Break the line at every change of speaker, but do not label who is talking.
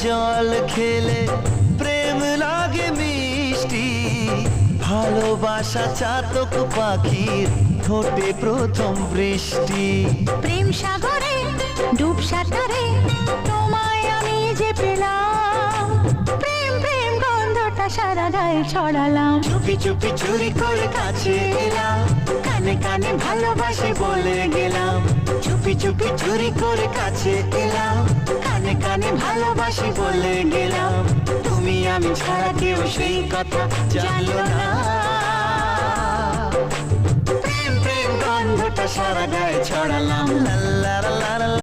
জল খেলে প্রেম লাগে মিষ্টি, ভালোবাসা চাতক পাখির ঠোঁটে প্রথম বৃষ্টি।
প্রেম সাগরে ডুব সাঁতারে তোমায় আমি যে পেলাম, প্রেম প্রেম গন্ধটা সারা গায়ে ছড়ালাম।
চুপি চুপি চুরি করে কাছে এলাম, কানে কানে ভালোবাসি বলে গেলাম। চুপি চুপি চুরি করে কাছে এলাম, কানে কানে ভালোবাসি বলে গেলাম। তুমি আমি ছাড়া কেউ সেই কথা জানলো না, প্রেম প্রেম গন্ধটা সারা গায়ে ছড়ালাম। লা লা লা লা।